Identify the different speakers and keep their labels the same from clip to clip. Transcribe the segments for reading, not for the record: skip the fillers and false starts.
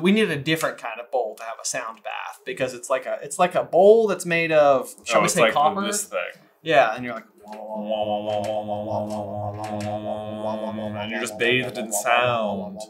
Speaker 1: we need a different kind of bowl to have a sound bath because it's like a bowl that's made of, shall we say,
Speaker 2: like
Speaker 1: copper?
Speaker 2: This thing.
Speaker 1: Yeah, and you're like,
Speaker 2: and you're just bathed in sound.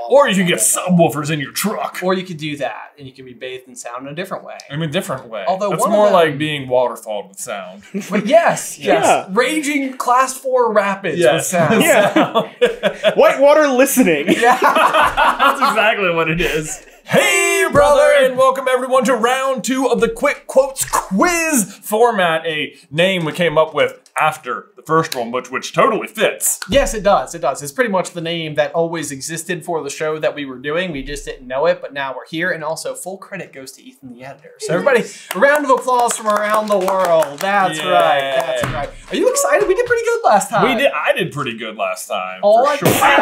Speaker 2: Or you can get subwoofers in your truck.
Speaker 1: Or you could do that, and you can be bathed in sound in a different way.
Speaker 2: I mean, different way.
Speaker 1: Although
Speaker 2: that's more like being waterfalled with sound.
Speaker 1: But yes, yes. Raging class 4 rapids with sound.
Speaker 3: Yeah. Whitewater listening.
Speaker 1: Yeah.
Speaker 2: That's exactly what it is. Hey, brother, and welcome everyone to round 2 of the Quick Quotes Quiz format, a name we came up with after the first one, which totally fits.
Speaker 1: Yes, it does. It does. It's pretty much the name that always existed for the show that we were doing. We just didn't know it, but now we're here. And also, full credit goes to Ethan, the editor. So everybody, a round of applause from around the world. That's right. That's right. Are you excited? We did pretty good last time.
Speaker 2: We did. I did pretty good last time.
Speaker 1: Oh,
Speaker 2: for sure.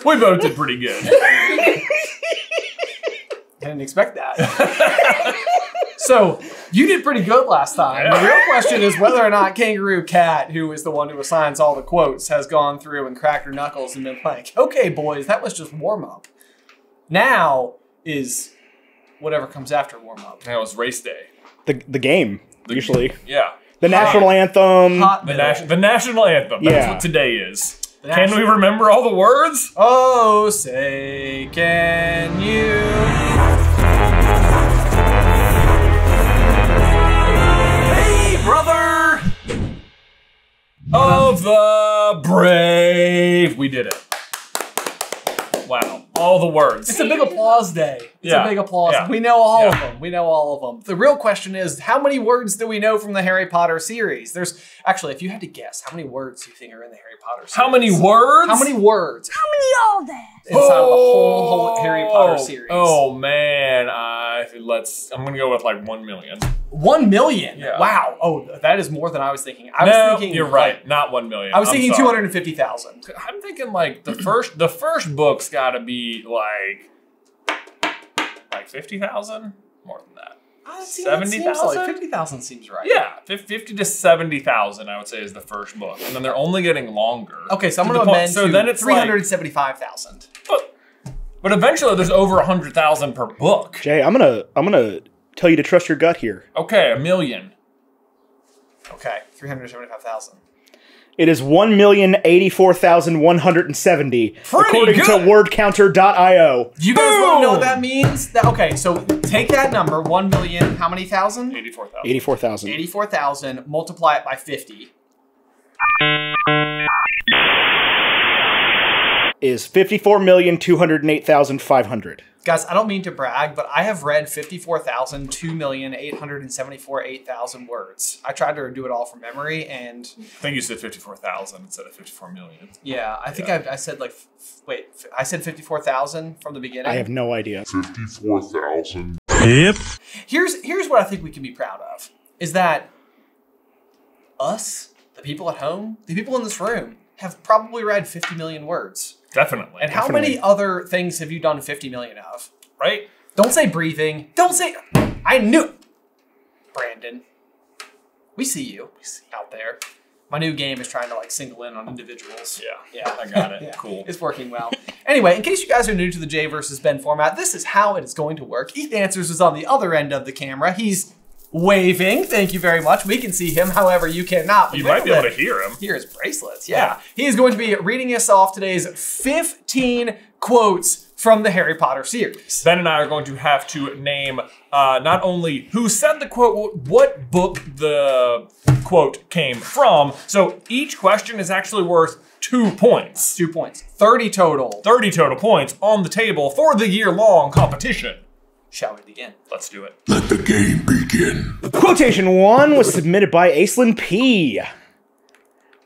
Speaker 2: We both did pretty good.
Speaker 1: I didn't expect that. So, you did pretty good last time. The real question is whether or not Kangaroo Cat, who is the one who assigns all the quotes, has gone through and cracked her knuckles and been like, okay, boys, that was just warm-up. Now is whatever comes after warm-up.
Speaker 2: Now it's race day.
Speaker 3: The game, usually.
Speaker 2: Yeah.
Speaker 3: The national anthem.
Speaker 2: The national anthem. That's what today is. Can we remember all the words?
Speaker 1: Oh, say, can you? Hey, brother!
Speaker 2: Of the brave. We did it. Wow. All the words.
Speaker 1: It's a big applause day. It's a big applause.
Speaker 2: Yeah.
Speaker 1: We know all of them. We know all of them. The real question is, how many words do we know from the Harry Potter series? There's actually, if you had to guess, how many words do you think are in the Harry Potter series?
Speaker 2: How many words?
Speaker 1: How many words?
Speaker 4: How many all that?
Speaker 1: Inside of the whole Harry Potter series.
Speaker 2: Oh man, I'm gonna go with like 1 million.
Speaker 1: 1 million?
Speaker 2: Yeah.
Speaker 1: Wow. Oh, that is more than I was thinking. I was thinking
Speaker 2: you're right. Not 1 million.
Speaker 1: I was thinking 250,000.
Speaker 2: I'm thinking like the first book's got to be like 50,000, more than that. 70,000.
Speaker 1: 50,000 seems right.
Speaker 2: Yeah, 50 to 70,000, I would say, is the first book, and then they're only getting longer.
Speaker 1: Okay, so I'm going to amend to then it's 375,000.
Speaker 2: But eventually, there's over 100,000 per book.
Speaker 3: Jay, I'm gonna tell you to trust your gut here.
Speaker 2: Okay, 1 million.
Speaker 1: Okay, 375,000.
Speaker 3: It is 1,084,170, according to wordcounter.io.
Speaker 1: Do you guys want to know what that means? Okay, so take that number, 1 million, how many thousand?
Speaker 2: 84,000.
Speaker 3: 84,000.
Speaker 1: 84,000, multiply it by 50.
Speaker 3: Is 54,208,500.
Speaker 1: Guys, I don't mean to brag, but I have read 54,000, 2,874,800 words. I tried to do it all from memory, and
Speaker 2: I think you said 54,000 instead of 54 million.
Speaker 1: Yeah, I think I said like, wait, I said 54,000 from the beginning.
Speaker 3: I have no idea.
Speaker 5: 54,000.
Speaker 3: Yep.
Speaker 1: Here's what I think we can be proud of, is that us, the people at home, the people in this room, have probably read 50 million words.
Speaker 2: Definitely.
Speaker 1: And how many other things have you done 50 million of?
Speaker 2: Right?
Speaker 1: Don't say breathing. Don't say, I knew. Brandon, we see you out there. My new game is trying to like single in on individuals.
Speaker 2: Yeah, I got it.
Speaker 1: Yeah.
Speaker 2: Cool.
Speaker 1: It's working well. Anyway, in case you guys are new to the Jay versus Ben format, this is how it is going to work. Ethan Answers is on the other end of the camera. He's waving. Thank you very much. We can see him, however, you cannot.
Speaker 2: You might be able to hear him.
Speaker 1: Hear his bracelets, yeah. He is going to be reading us off today's 15 quotes from the Harry Potter series.
Speaker 2: Ben and I are going to have to name not only who said the quote, what book the quote came from. So each question is actually worth 2 points.
Speaker 1: 2 points. 30 total.
Speaker 2: 30 total points on the table for the year-long competition.
Speaker 1: Shall we begin?
Speaker 2: Let's do it.
Speaker 5: Let the game begin.
Speaker 3: Quotation 1 was submitted by Aislin P.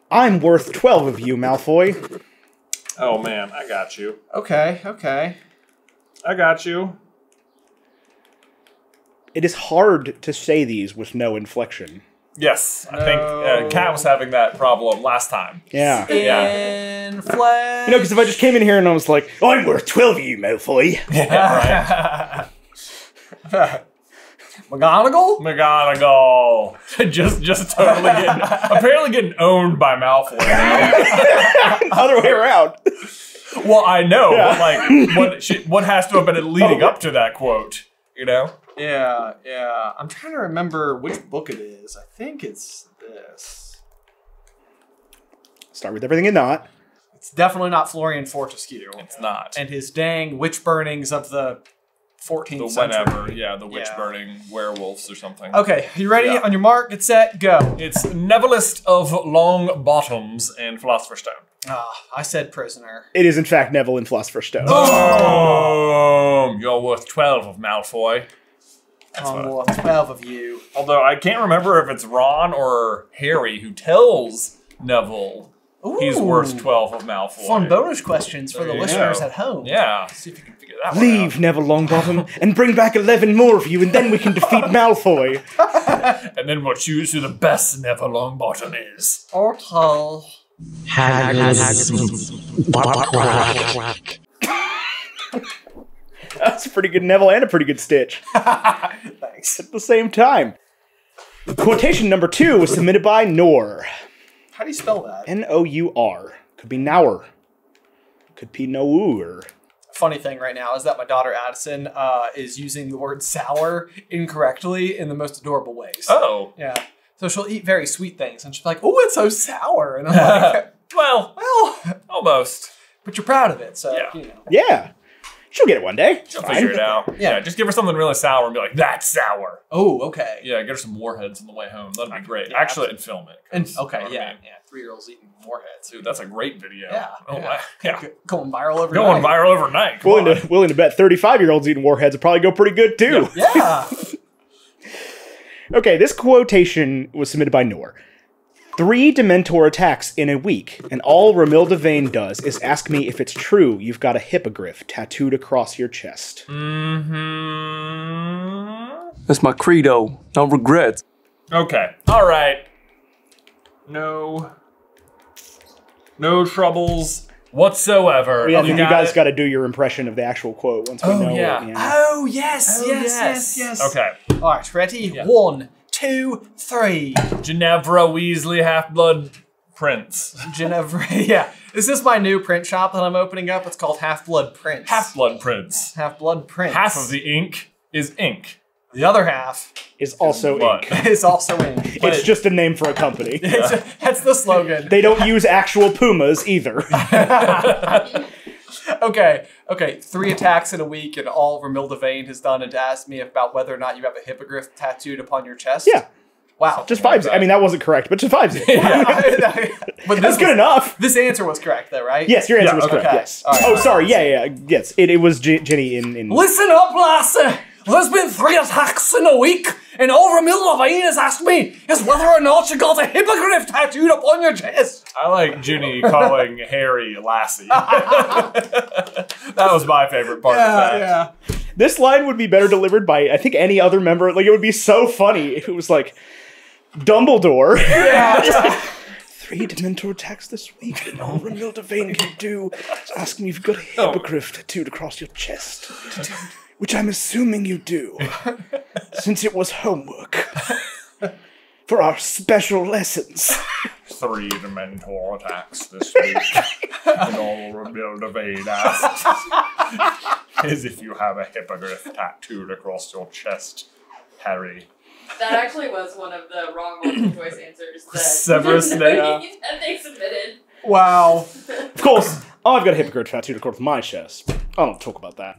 Speaker 3: I'm worth 12 of you, Malfoy.
Speaker 2: Oh man, I got you.
Speaker 1: Okay.
Speaker 2: I got you.
Speaker 3: It is hard to say these with no inflection.
Speaker 2: Yes, I think Kat was having that problem last time.
Speaker 3: Yeah.
Speaker 1: Inflection.
Speaker 3: You know, because if I just came in here and I was like, I'm worth 12 of you, Malfoy.
Speaker 2: Yeah, right.
Speaker 1: McGonagall?
Speaker 2: McGonagall. just totally apparently getting owned by Malfoy now.
Speaker 3: Other way around.
Speaker 2: Well, I know, but like, what has to have been leading up to that quote, you know?
Speaker 1: Yeah. I'm trying to remember which book it is. I think it's this.
Speaker 3: Start with everything in not.
Speaker 1: It's definitely not Florian Fortescue.
Speaker 2: It's not.
Speaker 1: And his dang witch burnings of the 14th century.
Speaker 2: Whenever, the witch burning werewolves or something.
Speaker 1: Okay, you ready? On your mark, get set, go.
Speaker 2: It's Nevilleist of Long Bottoms and Philosopher's Stone.
Speaker 1: I said prisoner.
Speaker 3: It is, in fact, Neville and Philosopher's Stone.
Speaker 2: You're worth 12 of Malfoy.
Speaker 1: I'm worth 12 of you.
Speaker 2: Although I can't remember if it's Ron or Harry who tells Neville he's worth 12 of Malfoy.
Speaker 1: Fun bonus questions for the listeners at home.
Speaker 2: Yeah, see if you can figure that one out.
Speaker 3: Leave Neville Longbottom and bring back 11 more of you, and then we can defeat Malfoy.
Speaker 2: And then we'll choose who the best Neville Longbottom is.
Speaker 1: Ortal.
Speaker 3: That's a pretty good Neville and a pretty good Stitch.
Speaker 1: Thanks.
Speaker 3: At the same time. Quotation number 2 was submitted by Nour.
Speaker 1: How do you spell that?
Speaker 3: N-O-U-R. Could be Nour. Could be Nour.
Speaker 1: Funny thing right now is that my daughter Addison is using the word sour incorrectly in the most adorable ways.
Speaker 2: Oh.
Speaker 1: Yeah. So she'll eat very sweet things and she'll be like, oh, it's so sour. And I'm like,
Speaker 2: well, almost.
Speaker 1: But you're proud of it, so, you know.
Speaker 3: Yeah. She'll get it one day.
Speaker 2: She'll figure it out. Yeah, just give her something really sour and be like, that's sour.
Speaker 1: Oh, okay.
Speaker 2: Yeah, get her some warheads on the way home. That'd be great. Actually, and film it.
Speaker 1: And, okay,
Speaker 2: you know
Speaker 1: yeah. 3-year-olds eating warheads.
Speaker 2: Dude, that's a great video.
Speaker 1: Yeah.
Speaker 2: Oh,
Speaker 1: yeah. Going viral overnight.
Speaker 2: Going viral overnight.
Speaker 3: Willing to bet 35-year-olds eating warheads would probably go pretty good, too.
Speaker 1: Yeah.
Speaker 3: Okay, this quotation was submitted by Nour. 3 Dementor attacks in a week, and all Romilda Vane does is ask me if it's true you've got a Hippogriff tattooed across your chest.
Speaker 4: That's my credo. No regrets.
Speaker 2: Okay. All right. No troubles whatsoever.
Speaker 3: Yeah, you guys got to do your impression of the actual quote once we know
Speaker 2: yeah.
Speaker 3: it.
Speaker 1: Oh, yes.
Speaker 2: Okay.
Speaker 1: All right, ready? Yeah. 1, 2, 3.
Speaker 2: Ginevra Weasley, Half-Blood Prince.
Speaker 1: Ginevra, yeah. Is this my new print shop that I'm opening up? It's called Half-Blood Prince.
Speaker 2: Half-Blood Prince.
Speaker 1: Half-Blood Prince.
Speaker 2: Half of the ink is ink.
Speaker 1: The other half
Speaker 3: is also ink.
Speaker 1: Is also ink.
Speaker 3: It's just a name for a company.
Speaker 1: That's the slogan.
Speaker 3: They don't use actual pumas either.
Speaker 1: Okay. 3 attacks in a week, and all Romilda Vane has done is asked me about whether or not you have a hippogriff tattooed upon your chest.
Speaker 3: Yeah.
Speaker 1: Wow.
Speaker 3: Just vibes it. I mean, that wasn't correct, but just vibes it.
Speaker 1: But
Speaker 3: that's good enough.
Speaker 1: This answer was correct, though, right?
Speaker 3: Yes, your answer was correct. Yes. Right, sorry. Yeah. Yes, it was Ginny in.
Speaker 1: Listen up, lassie. There's been 3 attacks in a week, and all Romilda Vane has asked me is whether or not you got a hippogriff tattooed upon your chest.
Speaker 2: I like Ginny calling Harry Lassie. That was my favorite part of that.
Speaker 1: Yeah.
Speaker 3: This line would be better delivered by, I think, any other member. Like, it would be so funny if it was like, Dumbledore. Yeah. 3 Dementor attacks this week, and all Romilda Vane can do is ask me if you've got a hippogriff tattooed across your chest. Which I'm assuming you do, since it was homework for our special lessons.
Speaker 2: 3 Dementor attacks this week, and all Romilda Vane asks is if you have a hippogriff tattooed across your chest, Harry.
Speaker 6: That actually was one of the wrong multiple choice answers that
Speaker 2: Severus Snape.
Speaker 6: that they submitted.
Speaker 1: Wow.
Speaker 3: Of course, I've got a hippogriff tattooed across my chest. I don't talk about that.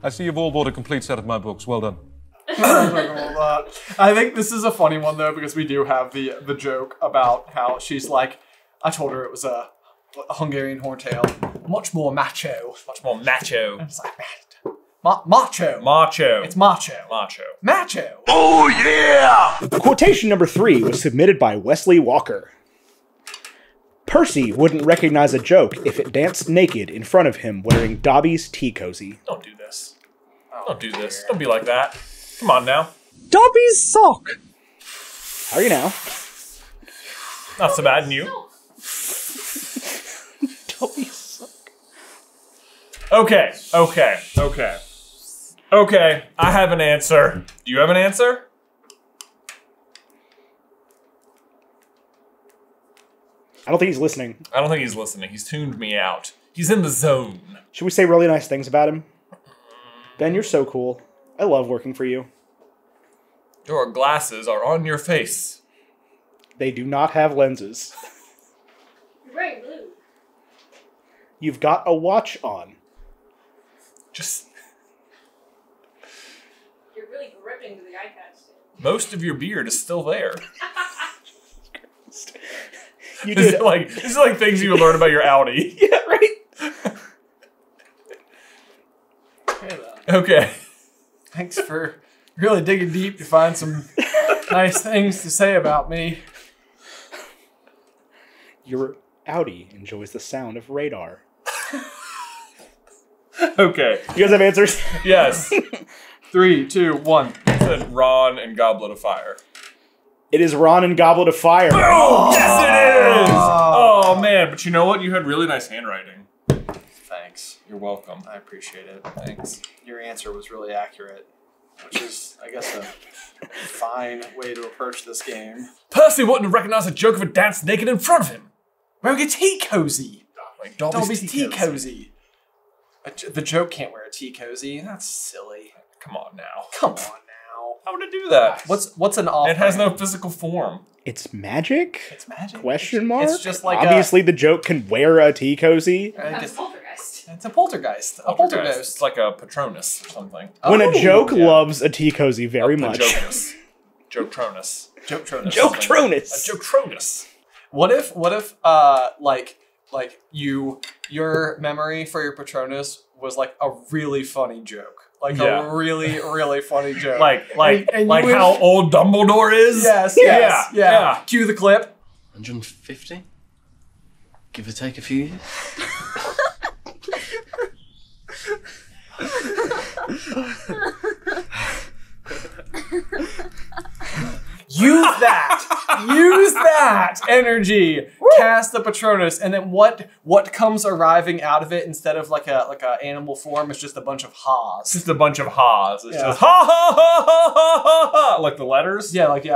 Speaker 7: I see you've all bought a complete set of my books. Well done.
Speaker 1: I think this is a funny one, though, because we do have the joke about how she's like, I told her it was a Hungarian horntail. Much more macho.
Speaker 2: Much more macho.
Speaker 1: And it's like, macho.
Speaker 2: Macho.
Speaker 1: It's macho.
Speaker 2: Macho.
Speaker 1: Macho.
Speaker 5: Oh yeah!
Speaker 3: Quotation number 3 was submitted by Wesley Walker. Percy wouldn't recognize a joke if it danced naked in front of him wearing Dobbys Tea Cozy.
Speaker 2: Don't do this. Don't do this. Don't be like that. Come on now.
Speaker 3: Dobby's sock. How are you now?
Speaker 2: Not so bad, and you?
Speaker 3: Dobby's sock.
Speaker 2: Okay. Okay, I have an answer. Do you have an answer?
Speaker 3: I don't think he's listening.
Speaker 2: I don't think he's listening. He's tuned me out. He's in the zone.
Speaker 3: Should we say really nice things about him? Ben, you're so cool. I love working for you.
Speaker 2: Your glasses are on your face.
Speaker 3: They do not have lenses.
Speaker 6: You're wearing blue.
Speaker 3: You've got a watch on.
Speaker 2: Just...
Speaker 6: You're really gripping to the eye patch.
Speaker 2: Most of your beard is still there.
Speaker 3: You
Speaker 2: This
Speaker 3: did.
Speaker 2: is like things you would learn about your Audi.
Speaker 3: Yeah, right?
Speaker 2: Okay.
Speaker 1: Thanks for really digging deep to find some nice things to say about me.
Speaker 3: Your Audi enjoys the sound of radar.
Speaker 2: Okay.
Speaker 3: You guys have answers?
Speaker 2: Yes.
Speaker 1: 3, 2, 1.
Speaker 2: It said Ron and Goblet of Fire.
Speaker 3: It is Ron and Goblet of Fire.
Speaker 2: Oh, yes it is! Oh, man. But you know what? You had really nice handwriting.
Speaker 1: Thanks.
Speaker 2: You're welcome.
Speaker 1: I appreciate it. Thanks. Your answer was really accurate, which is, I guess, a fine way to approach this game.
Speaker 2: Percy wouldn't have recognized a joke if it danced naked in front of him.
Speaker 1: Wearing a tea cozy.
Speaker 2: Like
Speaker 1: Dobby's Tea Cozy. The joke can't wear a tea cozy. That's silly.
Speaker 2: Come on now.
Speaker 1: Come on now.
Speaker 2: How would it do that?
Speaker 1: What's an off?
Speaker 2: It has no physical form.
Speaker 3: It's magic?
Speaker 1: It's magic.
Speaker 3: Question mark?
Speaker 1: It's just like
Speaker 3: obviously the joke can wear a tea cozy.
Speaker 6: That's poltergeist.
Speaker 1: It's a poltergeist. A poltergeist.
Speaker 2: It's like a Patronus or something.
Speaker 3: When a joke
Speaker 1: yeah.
Speaker 3: loves a tea cozy very much.
Speaker 2: Jokeness. Joke-tronus.
Speaker 1: Joke-tronus.
Speaker 3: Joke-tronus.
Speaker 2: A joke-tronus.
Speaker 1: What if like your memory for your Patronus was like a really funny joke? Like a really, really funny joke.
Speaker 2: And how old Dumbledore is?
Speaker 1: Yes.
Speaker 2: Yeah.
Speaker 1: Cue the clip.
Speaker 4: 150? Give or take a few years?
Speaker 1: Use that energy. Cast the Patronus, and then what comes arriving out of it instead of like a animal form is just a bunch of ha's.
Speaker 2: It's just a bunch of ha's. It's just ha ha ha ha ha ha ha. Like the letters?
Speaker 1: Yeah,
Speaker 2: okay.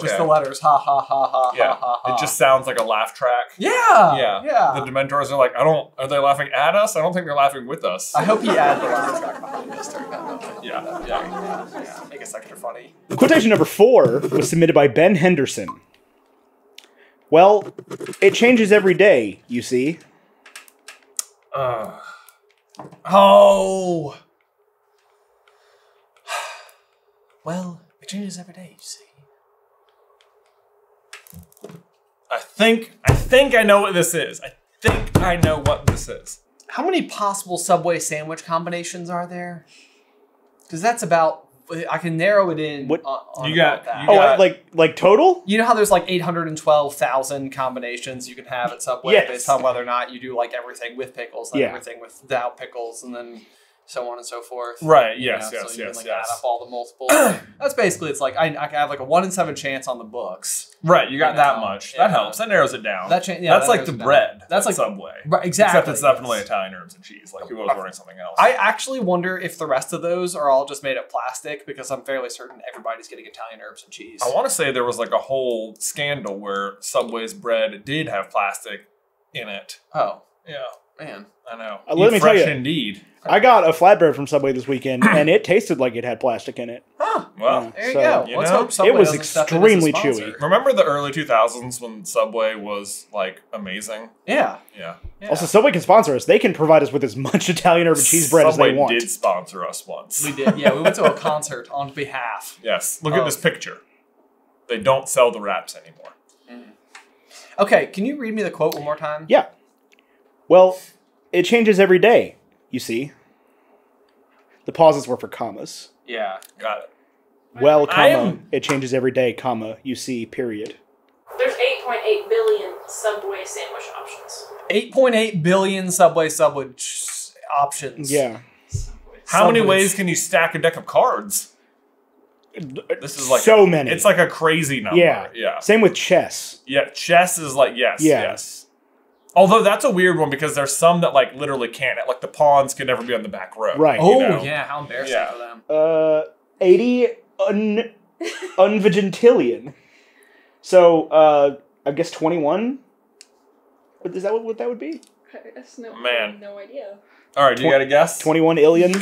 Speaker 1: Just the letters. Ha ha ha ha
Speaker 2: Yeah.
Speaker 1: ha ha.
Speaker 2: It just sounds like a laugh track.
Speaker 1: Yeah.
Speaker 2: The Dementors are like, are they laughing at us? I don't think they're laughing with us.
Speaker 1: I hope he added the laugh track behind this during that moment.
Speaker 2: Yeah.
Speaker 1: Make us extra funny.
Speaker 3: Quotation number 4 was submitted by Ben Henderson. Well, it changes every day, you see.
Speaker 1: Oh. Well, it changes every day, you see.
Speaker 2: I think I know what this is.
Speaker 1: How many possible Subway sandwich combinations are there? Because that's about... I can narrow it in.
Speaker 3: What
Speaker 1: on
Speaker 2: you got?
Speaker 1: that.
Speaker 2: You got
Speaker 3: like total?
Speaker 1: You know how there's like 812,000 combinations you can have at Subway
Speaker 3: Yes.
Speaker 1: based on whether or not you do like everything with pickles and
Speaker 3: Yeah.
Speaker 1: everything without pickles, and then so on and so forth.
Speaker 2: Right.
Speaker 1: You know,
Speaker 2: Yes.
Speaker 1: so
Speaker 2: Yes.
Speaker 1: you
Speaker 2: Yes.
Speaker 1: can, like,
Speaker 2: Yes.
Speaker 1: add up all the multiples. That's basically, it's like I can have like a 1 in 7 chance on the books.
Speaker 2: Right. You got
Speaker 1: You
Speaker 2: that
Speaker 1: know,
Speaker 2: much.
Speaker 1: yeah.
Speaker 2: That helps. That narrows it down.
Speaker 1: That's
Speaker 2: like
Speaker 1: narrows
Speaker 2: the
Speaker 1: it down.
Speaker 2: bread.
Speaker 1: That's like
Speaker 2: Subway.
Speaker 1: Right, exactly.
Speaker 2: Except it's definitely
Speaker 1: yes.
Speaker 2: Italian herbs and cheese. Like people was ordering something else.
Speaker 1: I actually wonder if the rest of those are all just made of plastic, because I'm fairly certain everybody's getting Italian herbs and cheese.
Speaker 2: I want to say there was like a whole scandal where Subway's bread did have plastic in it.
Speaker 1: Oh,
Speaker 2: Yeah.
Speaker 1: man.
Speaker 2: I know.
Speaker 3: Let me tell
Speaker 2: Fresh
Speaker 3: you.
Speaker 2: indeed.
Speaker 3: I got a flatbread from Subway this weekend, and it tasted like it had plastic in it.
Speaker 1: Huh.
Speaker 2: Well,
Speaker 1: There you
Speaker 3: So,
Speaker 1: go.
Speaker 2: you
Speaker 1: Let's
Speaker 2: know,
Speaker 1: hope Subway
Speaker 3: it was
Speaker 1: doesn't step in as a
Speaker 3: extremely
Speaker 1: sponsor.
Speaker 3: chewy.
Speaker 2: remember the early 2000s when Subway was like amazing?
Speaker 1: Yeah.
Speaker 2: Yeah.
Speaker 3: Also, Subway can sponsor us. They can provide us with as much Italian herb and cheese bread as
Speaker 2: Subway
Speaker 3: they want.
Speaker 2: did sponsor us once.
Speaker 1: We did. Yeah, we went to a concert on behalf.
Speaker 2: Yes. Look at this picture. They don't sell the wraps anymore.
Speaker 1: Okay, can you read me the quote one more time?
Speaker 3: Yeah. Well, it changes every day, you see. The pauses were for commas.
Speaker 1: Yeah.
Speaker 2: Got it.
Speaker 3: Well,
Speaker 2: I
Speaker 3: comma,
Speaker 2: am-
Speaker 3: it changes every day, comma, you see, period.
Speaker 8: There's 8.8 billion Subway sandwich options.
Speaker 1: 8.8 billion Subway options.
Speaker 3: Yeah.
Speaker 2: How many
Speaker 1: Subways.
Speaker 2: ways can you stack a deck of cards? This is like
Speaker 3: so many.
Speaker 2: It's like a crazy number.
Speaker 3: Yeah.
Speaker 2: Yeah.
Speaker 3: Same with chess.
Speaker 2: Yeah. Chess is like yes.
Speaker 3: Yeah.
Speaker 2: Yes. Although that's a weird one because there's some that like literally can't. Like the pawns can never be on the back row.
Speaker 3: Right.
Speaker 1: Oh,
Speaker 2: you know?
Speaker 1: yeah. How embarrassing for them.
Speaker 3: 80 unvigintillion. So, I guess 21? But is that what that would be?
Speaker 6: That's no idea.
Speaker 2: All right, you got a guess?
Speaker 3: 21 illion?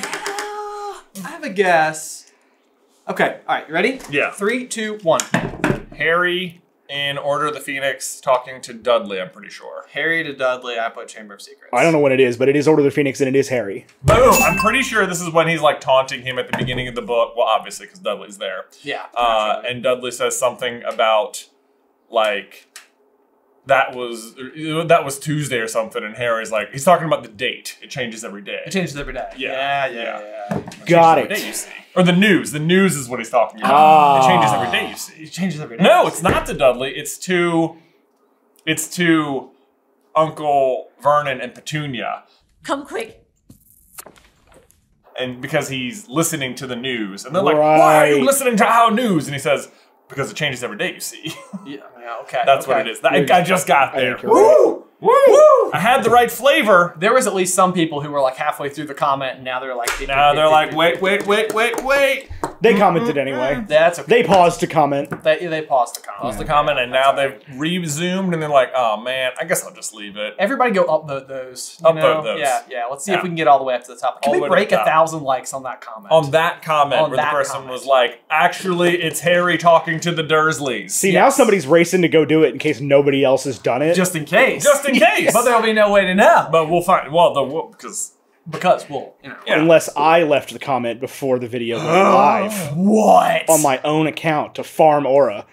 Speaker 1: I have a guess. Okay. All right. You ready?
Speaker 2: Yeah.
Speaker 1: 3, 2, 1.
Speaker 2: Harry in Order of the Phoenix talking to Dudley, I'm pretty sure.
Speaker 1: Harry to Dudley. I put Chamber of Secrets.
Speaker 3: I don't know what it is, but it is Order of the Phoenix and it is Harry.
Speaker 2: Boom! I'm pretty sure this is when he's like taunting him at the beginning of the book. Well, obviously, because Dudley's there.
Speaker 1: Yeah.
Speaker 2: And Dudley says something about like that was Tuesday or something, and Harry's like he's talking about the date. It changes every day.
Speaker 1: It changes every day.
Speaker 2: Yeah.
Speaker 3: Got
Speaker 2: Every
Speaker 3: it.
Speaker 2: day, you see. Or the news. The news is what he's talking about. It changes every day, you see.
Speaker 1: It changes every day.
Speaker 2: No, it's not to Dudley. It's to Uncle Vernon and Petunia.
Speaker 8: Come quick.
Speaker 2: And because he's listening to the news. And they're like,
Speaker 3: Right.
Speaker 2: why are you listening to our news? And he says, because it changes every day, you see.
Speaker 1: Yeah, okay.
Speaker 2: That's what it is. I just got there.
Speaker 3: think you're right.
Speaker 2: Woo! I had the right flavor.
Speaker 1: There was at least some people who were like halfway through the comment, and now they're like...
Speaker 2: Now they're like, wait.
Speaker 3: They commented anyway.
Speaker 1: That's okay.
Speaker 3: They paused to comment.
Speaker 1: They paused the comment.
Speaker 2: Paused the comment, and now they've resumed, and they're like, oh man, I guess I'll just leave it.
Speaker 1: Everybody go upvote those.
Speaker 2: Upvote those.
Speaker 1: Yeah. Let's see if we can get all the way up to the top. Can
Speaker 2: All the
Speaker 1: we
Speaker 2: way to
Speaker 1: break
Speaker 2: the top.
Speaker 1: 1,000 likes on that comment?
Speaker 2: On that comment,
Speaker 1: On
Speaker 2: where
Speaker 1: that
Speaker 2: the person
Speaker 1: comment.
Speaker 2: was like, actually, it's Harry talking to the Dursleys.
Speaker 3: See, now somebody's racing to go do it in case nobody else has done it.
Speaker 1: Just in case.
Speaker 2: Just in case.
Speaker 1: But there'll be no way to know.
Speaker 2: But we'll find, because
Speaker 1: we'll, you know.
Speaker 2: Yeah.
Speaker 3: Unless I left the comment before the video went live.
Speaker 1: What?
Speaker 3: On my own account to farm aura.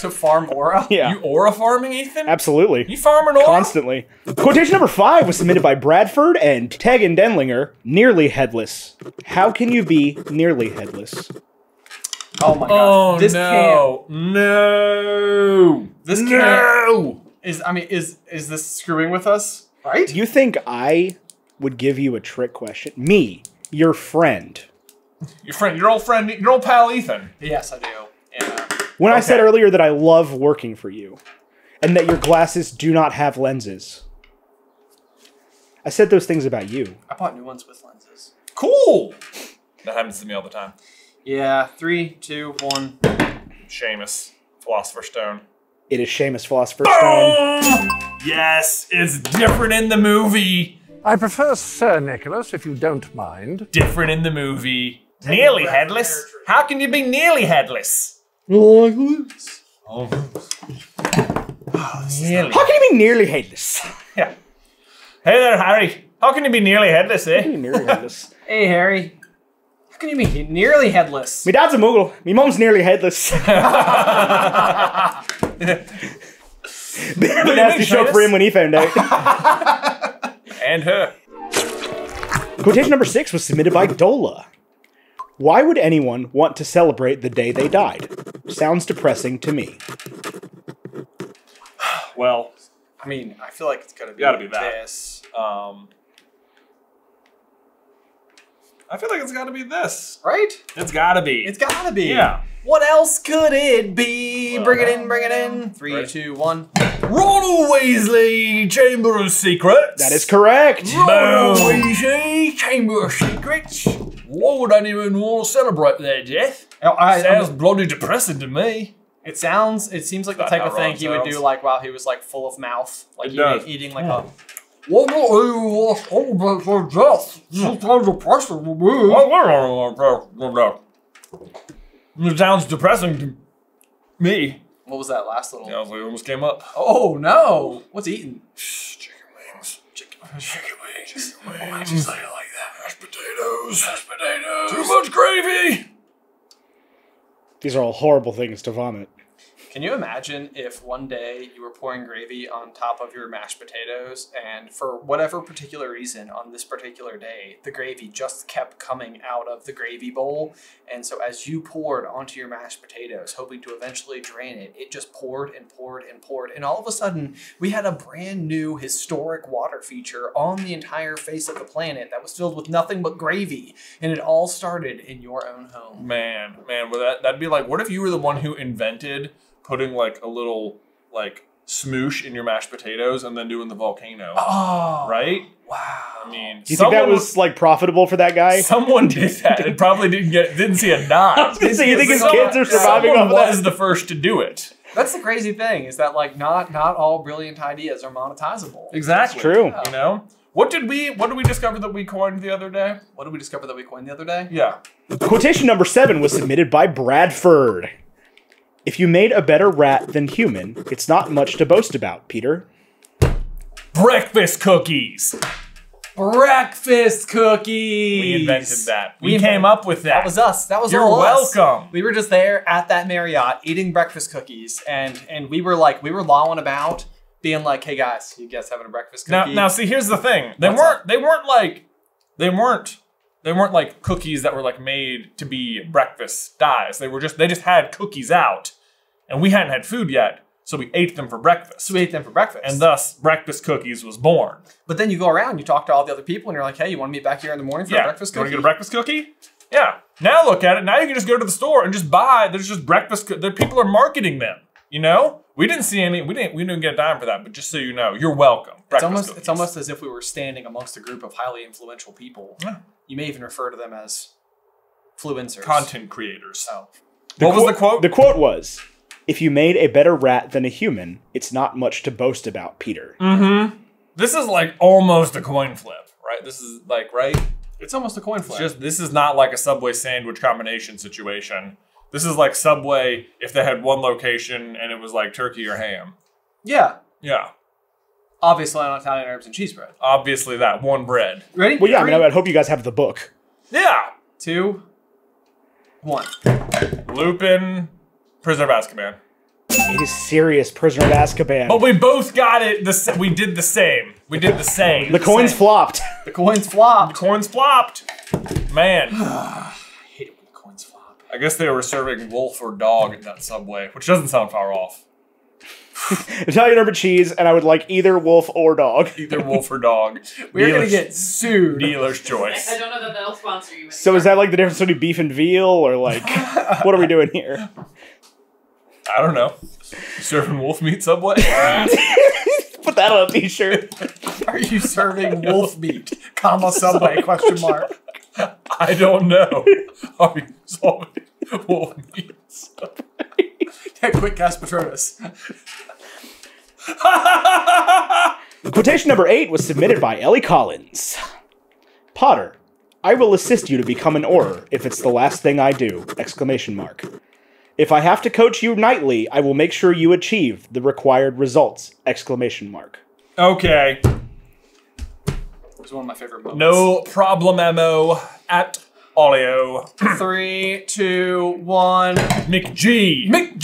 Speaker 1: To farm aura?
Speaker 3: Yeah.
Speaker 2: You aura farming, Ethan?
Speaker 3: Absolutely.
Speaker 2: You farming aura?
Speaker 3: Constantly. Quotation number 5 was submitted by Bradferd and Teghan Denlinger. Nearly headless. How can you be nearly headless?
Speaker 1: Oh my god.
Speaker 2: Oh,
Speaker 1: This
Speaker 2: no. No.
Speaker 1: This
Speaker 2: no.
Speaker 1: can't. Is this screwing with us? Right?
Speaker 3: Do you think I would give you a trick question? Me, your friend.
Speaker 2: Your old friend, your old pal Ethan.
Speaker 1: Yes, I do. Yeah.
Speaker 3: When I said earlier that I love working for you, and that your glasses do not have lenses, I said those things about you.
Speaker 1: I bought new ones with lenses.
Speaker 2: Cool. That happens to me all the time.
Speaker 1: Yeah. 3, 2, 1.
Speaker 2: Seamus, Philosopher's Stone.
Speaker 3: It is Seamus Philosopher's Stone.
Speaker 2: Yes, it's different in the movie.
Speaker 9: I prefer Sir Nicholas, if you don't mind.
Speaker 2: Different in the movie. Nearly headless? How can you be nearly headless?
Speaker 1: Like this.
Speaker 2: Oh.
Speaker 3: Nearly. How can you be nearly headless?
Speaker 2: Yeah. Hey there, Harry. How can you be nearly headless, eh?
Speaker 3: Nearly headless.
Speaker 1: Hey, Harry. How can you be nearly headless?
Speaker 3: Me dad's a Moogle. Me mum's nearly headless. Bit of a nasty show for him when he found out.
Speaker 2: And her.
Speaker 3: Quotation number 6 was submitted by Dola. Why would anyone want to celebrate the day they died? Sounds depressing to me.
Speaker 2: Well,
Speaker 1: I mean, I feel like it's gotta be
Speaker 2: that.
Speaker 1: this.
Speaker 2: I feel like it's gotta be this.
Speaker 1: Right?
Speaker 2: It's gotta be.
Speaker 1: It's gotta be.
Speaker 2: Yeah.
Speaker 1: What else could it be? Bring it in, bring it in. 3, 2, 1.
Speaker 2: Ronald Weasley, Chamber of Secrets.
Speaker 3: That is correct.
Speaker 2: Ronald Weasley, Chamber of Secrets. Why would anyone want to celebrate their death? Sounds bloody depressing to me.
Speaker 1: It seems like the type of thing he would do like while he was like full of mouth. Like eating like a...
Speaker 2: What do you want to celebrate their death? Sometimes depressing to me. It sounds depressing to me.
Speaker 1: What was that last little?
Speaker 2: Yeah, it almost came up.
Speaker 1: Oh no! What's eating?
Speaker 2: Chicken wings. Chicken wings. Why do you say it like that? Mashed potatoes. Mashed potatoes. Too much gravy.
Speaker 3: These are all horrible things to vomit.
Speaker 1: Can you imagine if one day you were pouring gravy on top of your mashed potatoes and for whatever particular reason on this particular day, the gravy just kept coming out of the gravy bowl. And so as you poured onto your mashed potatoes, hoping to eventually drain it, it just poured and poured and poured. And all of a sudden we had a brand new historic water feature on the entire face of the planet that was filled with nothing but gravy. And it all started in your own home.
Speaker 2: Man, well that'd be like, what if you were the one who invented putting like a little like smoosh in your mashed potatoes and then doing the volcano.
Speaker 1: Oh,
Speaker 2: right?
Speaker 1: Wow.
Speaker 2: I mean,
Speaker 3: do you think that was like profitable for that guy?
Speaker 2: Someone did that. It probably didn't see a dime.
Speaker 3: I was gonna say, you think his kids are surviving off of that?
Speaker 2: Was the first to do it.
Speaker 1: That's the crazy thing, is that like not all brilliant ideas are monetizable.
Speaker 2: Exactly.
Speaker 3: It's true.
Speaker 2: You know? What did we discover that we coined the other day?
Speaker 1: What did we discover that we coined the other day?
Speaker 2: Yeah.
Speaker 3: Quotation number 7 was submitted by Bradferd. If you made a better rat than human, it's not much to boast about, Peter.
Speaker 2: Breakfast cookies.
Speaker 1: Breakfast cookies.
Speaker 2: We invented that. We came up with that.
Speaker 1: That was us. That was
Speaker 2: You're
Speaker 1: all us.
Speaker 2: welcome.
Speaker 1: We were just there at that Marriott eating breakfast cookies, and we were lawing about, being like, "Hey guys, you guys having a breakfast cookie?"
Speaker 2: Now see, here's the thing. They weren't like cookies that were like made to be breakfast dyes. They just had cookies out, and we hadn't had food yet. So we ate them for breakfast. And thus, breakfast cookies was born.
Speaker 1: But then you go around, you talk to all the other people, and you're like, hey, you want to meet back here in the morning for a breakfast cookie?
Speaker 2: You want to get a breakfast cookie? Yeah. Now look at it. Now you can just go to the store and just buy. There's just breakfast. People are marketing them. You know, we didn't see any. We didn't get a dime for that. But just so you know, you're welcome.
Speaker 1: It's almost as if we were standing amongst a group of highly influential people. Yeah. You may even refer to them as fluencers,
Speaker 2: content creators.
Speaker 1: Oh.
Speaker 2: What was the quote?
Speaker 3: The quote was, "If you made a better rat than a human, it's not much to boast about, Peter."
Speaker 2: Mm-hmm. This is like almost a coin flip, right? This is like, right?
Speaker 1: It's almost a coin flip.
Speaker 2: This is not like a Subway sandwich combination situation. This is like Subway if they had one location and it was like turkey or ham.
Speaker 1: Yeah.
Speaker 2: Yeah.
Speaker 1: Obviously on Italian herbs and cheese bread.
Speaker 2: Obviously that. One bread.
Speaker 1: Ready?
Speaker 3: Well, yeah, I mean, I hope you guys have the book.
Speaker 2: Yeah.
Speaker 1: 2, 1.
Speaker 2: Lupin, Prisoner of Azkaban.
Speaker 3: It is serious, Prisoner of Azkaban.
Speaker 2: But we both got it. We did the same. We did the same.
Speaker 3: The coins flopped.
Speaker 1: The coins flopped.
Speaker 2: The coins flopped. Man.
Speaker 1: I hate it when the coins flop.
Speaker 2: I guess they were serving wolf or dog at that Subway, which doesn't sound far off.
Speaker 3: Italian herb and cheese, and I would like either wolf or dog.
Speaker 2: Either wolf or dog.
Speaker 1: We're going to get sued.
Speaker 2: Dealer's choice.
Speaker 6: I don't know that they'll sponsor you.
Speaker 3: So is that like the difference between beef and veal, or like, what are we doing here?
Speaker 2: I don't know. Serving wolf meat Subway?
Speaker 3: Put that on a t-shirt.
Speaker 1: Are you serving wolf meat, Subway, question mark?
Speaker 2: I don't know. Are you serving wolf meat Subway?
Speaker 1: Yeah, quick cast Patronus.
Speaker 3: Quotation number 8 was submitted by Elli Collins. Potter, I will assist you to become an Auror if it's the last thing I do! Exclamation mark. If I have to coach you nightly, I will make sure you achieve the required results! Exclamation mark.
Speaker 2: Okay.
Speaker 1: It's one of my favorite moments.
Speaker 2: No problemo at Olio.
Speaker 1: 3, 2, 1.
Speaker 2: McG.
Speaker 1: McG!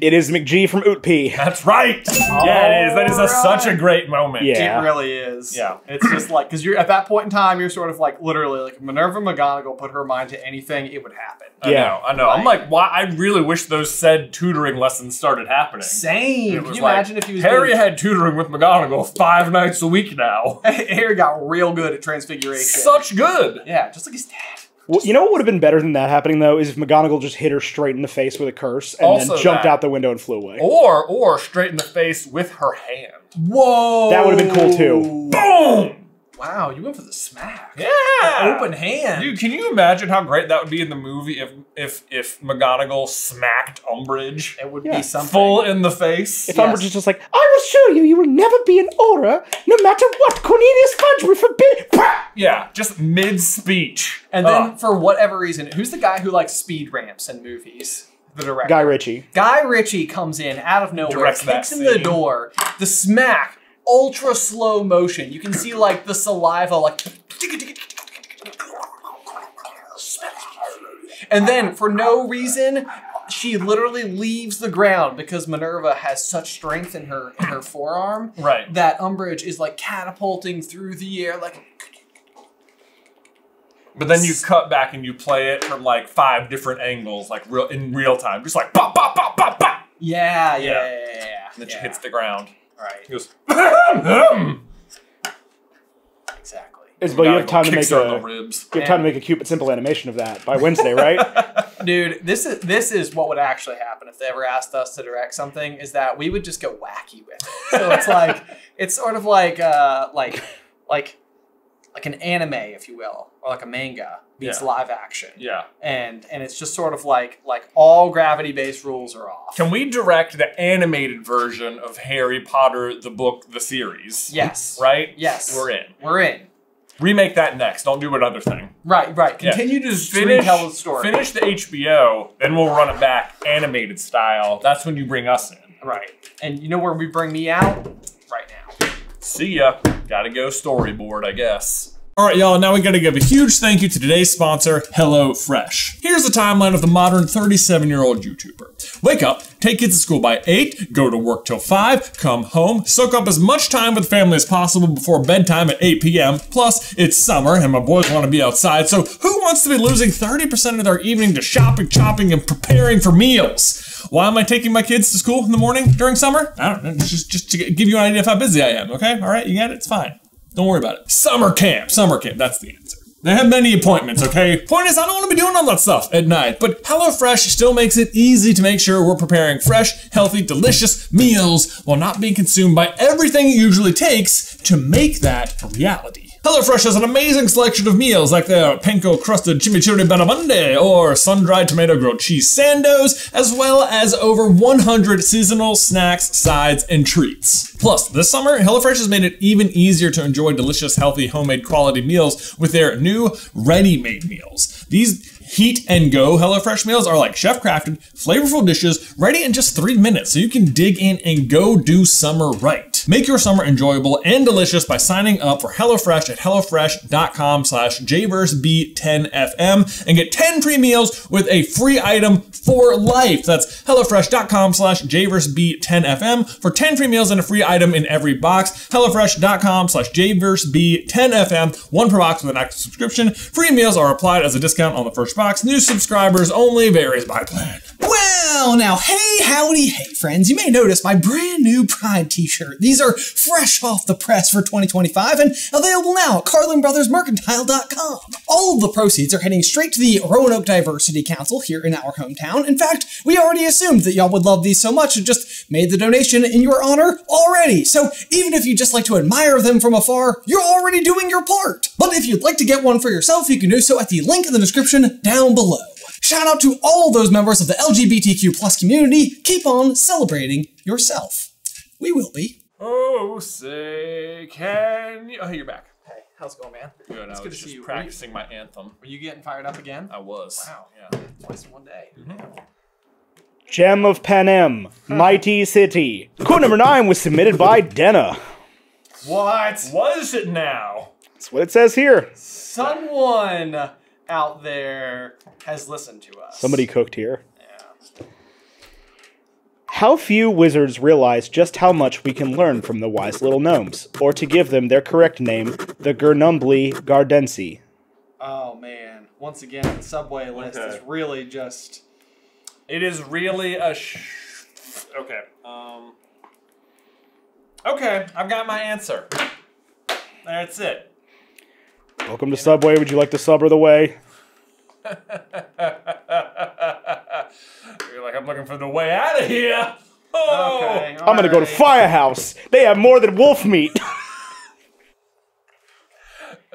Speaker 3: It is McG from Ootp.
Speaker 2: That's right. Yeah, it is. That is such a great moment.
Speaker 3: Yeah.
Speaker 1: It really is.
Speaker 2: Yeah.
Speaker 1: It's just like, because you're at that point in time, you're sort of like, literally, like, Minerva McGonagall put her mind to anything, it would happen.
Speaker 2: I know. I'm like, why? I really wish those said tutoring lessons started happening.
Speaker 1: Same. Can you imagine if he was
Speaker 2: Harry had tutoring with McGonagall 5 nights a week now.
Speaker 1: Harry got real good at transfiguration.
Speaker 2: Such good.
Speaker 1: Yeah, just like his dad.
Speaker 3: Well, you know what would have been better than that happening, though, is if McGonagall just hit her straight in the face with a curse and then jumped out the window and flew away.
Speaker 2: Or straight in the face with her hand.
Speaker 1: Whoa!
Speaker 3: That would have been cool, too.
Speaker 2: Boom!
Speaker 1: Wow, you went for the smack.
Speaker 2: Yeah!
Speaker 1: The open hand.
Speaker 2: Dude, can you imagine how great that would be in the movie if McGonagall smacked Umbrage?
Speaker 1: It would be something.
Speaker 2: Full in the face.
Speaker 3: If Umbrage is just like, I will show you, you will never be an Auror, no matter what Cornelius Fudge will forbid.
Speaker 2: Yeah, just mid-speech.
Speaker 1: And then, for whatever reason, who's the guy who likes speed ramps in movies? The director.
Speaker 3: Guy Ritchie.
Speaker 1: Guy Ritchie comes in out of nowhere,
Speaker 2: Directs that
Speaker 1: kicks in the
Speaker 2: scene.
Speaker 1: door, the smack, ultra slow motion. You can see like the saliva, like, and then for no reason, she literally leaves the ground because Minerva has such strength in her forearm,
Speaker 2: Right.
Speaker 1: that Umbrage is like catapulting through the air, like.
Speaker 2: But then you cut back and you play it from like 5 different angles, like in real time, just like pop, pop, pop, pop, pop.
Speaker 1: Yeah.
Speaker 2: And then she hits the ground.
Speaker 1: Right.
Speaker 2: He goes,
Speaker 1: Exactly.
Speaker 3: Isabel, you have time to
Speaker 2: Kick
Speaker 3: make
Speaker 2: her in the
Speaker 3: a
Speaker 2: ribs.
Speaker 3: you have time to make a cute but simple animation of that by Wednesday, right?
Speaker 1: Dude, this is what would actually happen if they ever asked us to direct something. Is that we would just go wacky with it. So it's sort of like an anime, if you will, or like a manga meets live action. Yeah. And it's just sort of like all gravity-based rules are off.
Speaker 2: Can we direct the animated version of Harry Potter, the book, the series?
Speaker 1: Yes.
Speaker 2: Right?
Speaker 1: Yes.
Speaker 2: We're in.
Speaker 1: We're in.
Speaker 2: Remake that next. Don't do another thing.
Speaker 1: Right. Continue to tell the story.
Speaker 2: Finish the HBO, then we'll run it back animated style. That's when you bring us in.
Speaker 1: Right. And you know where we bring me out? Right now.
Speaker 2: See ya. Gotta go storyboard, I guess. All right, y'all, now we gotta give a huge thank you to today's sponsor, HelloFresh. Here's the timeline of the modern 37-year-old YouTuber. Wake up, take kids to school by 8, go to work till 5, come home, soak up as much time with family as possible before bedtime at 8 p.m. Plus, it's summer and my boys wanna be outside, so who wants to be losing 30% of their evening to shopping, chopping, and preparing for meals? Why am I taking my kids to school in the morning during summer? I don't know, just to give you an idea of how busy I am, okay? All right, you got it? It's fine. Don't worry about it. Summer camp, that's the answer. They have many appointments, okay? Point is, I don't want to be doing all that stuff at night, but HelloFresh still makes it easy to make sure we're preparing fresh, healthy, delicious meals while not being consumed by everything it usually takes to make that a reality. HelloFresh has an amazing selection of meals like their panko crusted chimichurri barramundi or sun-dried tomato grilled cheese sandos, as well as over 100 seasonal snacks, sides, and treats. Plus, this summer, HelloFresh has made it even easier to enjoy delicious, healthy, homemade quality meals with their new ready-made meals. These heat and go HelloFresh meals are like chef-crafted, flavorful dishes ready in just 3 minutes, so you can dig in and go do summer right. Make your summer enjoyable and delicious by signing up for HelloFresh at hellofresh.com/jverseb10fm and get 10 free meals with a free item for life. That's hellofresh.com/jverseb10fm for 10 free meals and a free item in every box. hellofresh.com/jverseb10fm, 1 per box with an active subscription. Free meals are applied as a discount on the first box. New subscribers only, varies by plan.
Speaker 10: Well, now, hey, howdy, hey, friends. You may notice my brand new Pride t-shirt. These are fresh off the press for 2025 and available now at CarlinBrothersMercantile.com. All of the proceeds are heading straight to the Roanoke Diversity Council here in our hometown. In fact, we already assumed that y'all would love these so much and just made the donation in your honor already. So even if you just like to admire them from afar, you're already doing your part. But if you'd like to get one for yourself, you can do so at the link in the description down below. Shout out to all those members of the LGBTQ+ community. Keep on celebrating yourself. We will be.
Speaker 2: Oh, say, can you... Oh, you're back.
Speaker 1: Hey, how's it going, man?
Speaker 2: Good, I was just practicing my anthem.
Speaker 1: Were you getting fired up again?
Speaker 2: I was.
Speaker 1: Wow.
Speaker 2: Yeah.
Speaker 1: Twice in one day.
Speaker 3: Gem of Panem, Mighty City. Quote number 9 was submitted by Denna.
Speaker 1: What?
Speaker 2: Was it now?
Speaker 3: That's what it says here.
Speaker 1: Someone out there has listened to us.
Speaker 3: Somebody cooked here. How few wizards realize just how much we can learn from the wise little gnomes, or to give them their correct name, the Gernumbly Gardensi.
Speaker 1: Oh man, once again, the subway list is really just...
Speaker 2: It is really a Okay. Okay, I've got my answer. That's it.
Speaker 3: Welcome to Subway. Would you like to sub her the way?
Speaker 2: You're like, I'm looking for the way out of here. Oh,
Speaker 1: okay,
Speaker 3: I'm gonna go to Firehouse. They have more than wolf meat.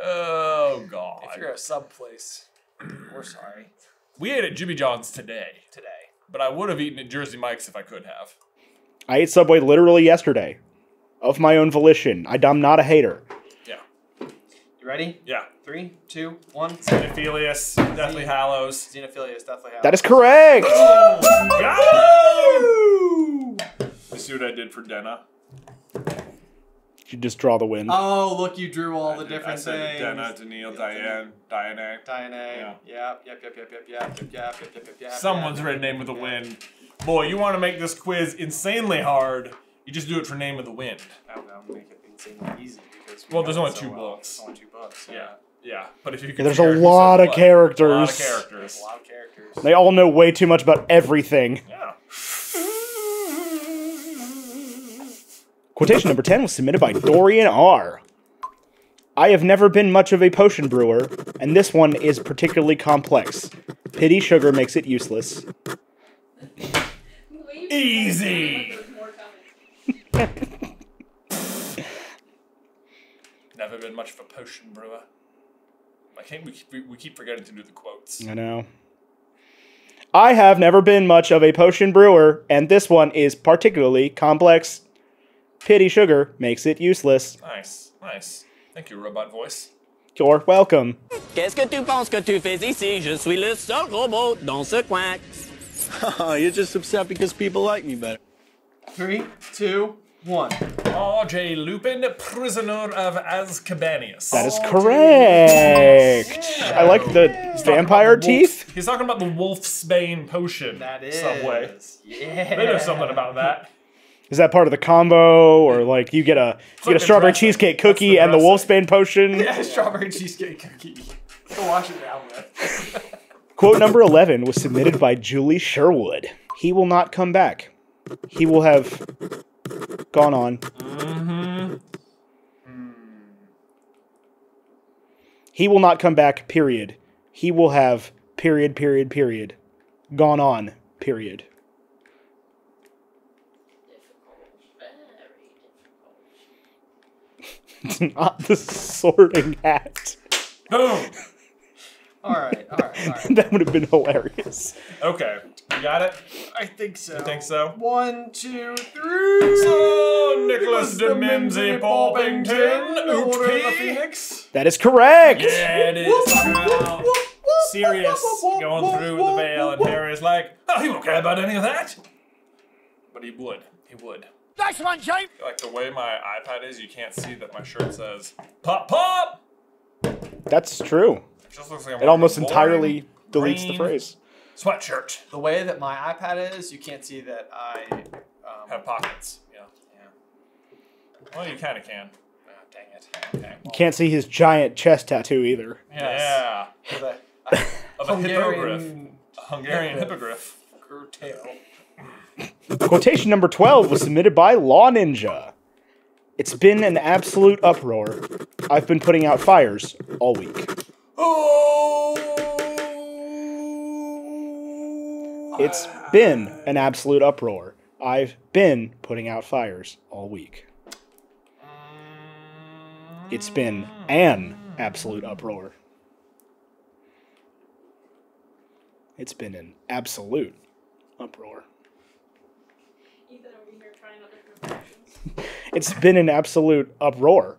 Speaker 2: Oh God!
Speaker 1: If you're a sub place, we're sorry.
Speaker 2: We ate at Jimmy John's today, but I would have eaten at Jersey Mike's if I could have.
Speaker 3: I ate Subway literally yesterday, of my own volition. I'm not a hater.
Speaker 2: Yeah.
Speaker 1: You ready?
Speaker 2: Yeah.
Speaker 1: 3, 2, 1.
Speaker 2: Xenophilius, Deathly Hallows.
Speaker 1: Xenophilius, Deathly Hallows.
Speaker 3: That is correct!
Speaker 2: Oh, got him! You see what I did for Denna?
Speaker 3: You just draw the wind.
Speaker 1: Oh, look, you drew all the different things.
Speaker 2: Denna, Daniil, Diane, Diane.
Speaker 1: Yep.
Speaker 2: Someone's read Name of the Wind. Boy, you want to make this quiz insanely hard, you just do it for Name of the Wind.
Speaker 1: That would make it insanely easy.
Speaker 2: Well, there's only 2 books.
Speaker 1: Only 2 books.
Speaker 2: Yeah. But if you can
Speaker 3: there's a lot of characters.
Speaker 2: A lot of characters.
Speaker 3: They all know way too much about everything.
Speaker 2: Yeah.
Speaker 3: Quotation number 10 was submitted by Dorian R. I have never been much of a potion brewer, and this one is particularly complex. Pity sugar makes it useless.
Speaker 2: Easy! Never been much of a potion brewer. I can't. We keep forgetting to do the quotes.
Speaker 3: I know. I have never been much of a potion brewer, and this one is particularly complex. Pity sugar makes it useless.
Speaker 2: Nice, nice. Thank you, robot voice.
Speaker 3: You're welcome.
Speaker 11: Qu'est-ce que tu penses que tu fais ici? Je suis le seul robot dans ce coin.
Speaker 4: You're just upset because people like me better.
Speaker 1: 3, 2, 1.
Speaker 2: R.J. Lupin, prisoner of Azkabanius.
Speaker 3: That is correct. I like the vampire teeth.
Speaker 2: He's talking about the Wolfsbane potion.
Speaker 1: That is.
Speaker 2: Subway.
Speaker 1: Yeah.
Speaker 2: They know something about that.
Speaker 3: Is that part of the combo, or like you get a strawberry cheesecake cookie and the Wolfsbane potion?
Speaker 1: Yeah, strawberry cheesecake cookie. Go wash it down with.
Speaker 3: Quote number 11 was submitted by Julie Sherwood. He will not come back. He will have gone on. He will not come back, period. He will have, period, gone on, period. It's not the Sorting Hat.
Speaker 2: Boom!
Speaker 1: Alright.
Speaker 3: That would have been hilarious.
Speaker 2: Okay, you got it?
Speaker 1: I think so.
Speaker 2: You think so?
Speaker 1: 1, 2, 3.
Speaker 2: So, Nicholas de Mimsy Poppington,
Speaker 1: Order of the
Speaker 2: Oopie.
Speaker 1: Phoenix.
Speaker 3: That is correct!
Speaker 2: Yeah, it is. Talking about Sirius going through the veil, and Harry's like, oh, he won't care about any of that. But he would. He would.
Speaker 11: Nice one, Jake!
Speaker 2: Like the way my iPad is, you can't see that my shirt says pop pop.
Speaker 3: That's true.
Speaker 2: It just looks like I'm
Speaker 3: It almost
Speaker 2: wearing a
Speaker 3: entirely
Speaker 2: boring
Speaker 3: deletes the
Speaker 2: green
Speaker 3: phrase.
Speaker 2: Sweatshirt.
Speaker 1: The way that my iPad is, you can't see that I
Speaker 2: Have pockets. Yeah. Well, you kind of can.
Speaker 1: Oh, dang it. Okay.
Speaker 3: You can't see his giant chest tattoo either.
Speaker 2: Yeah.
Speaker 1: With a
Speaker 2: Of a hippogriff. A Hungarian hippogriff.
Speaker 1: tail.
Speaker 3: Quotation number 12 was submitted by LawNinja. It's been an absolute uproar. I've been putting out fires all week. It's been an absolute uproar. I've been putting out fires all week. It's been an absolute uproar. It's been an absolute uproar.
Speaker 8: Ethan over here trying other impressions.
Speaker 3: It's been an absolute uproar.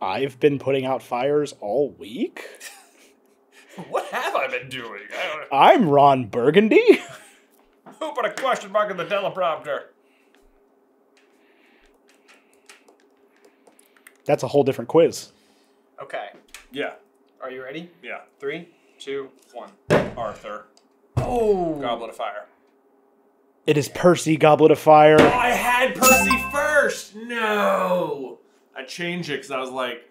Speaker 3: I've been putting out fires all week?
Speaker 2: What have I been doing?
Speaker 3: I'm Ron Burgundy.
Speaker 2: Who put a question mark in the teleprompter?
Speaker 3: That's a whole different quiz.
Speaker 1: Okay.
Speaker 2: Yeah.
Speaker 1: Are you ready?
Speaker 2: Yeah.
Speaker 1: 3, 2, 1.
Speaker 2: Arthur.
Speaker 1: Oh.
Speaker 2: Goblet of Fire.
Speaker 3: It is Percy, Goblet of Fire.
Speaker 2: Oh, I had Percy first! No! I changed it because I was like,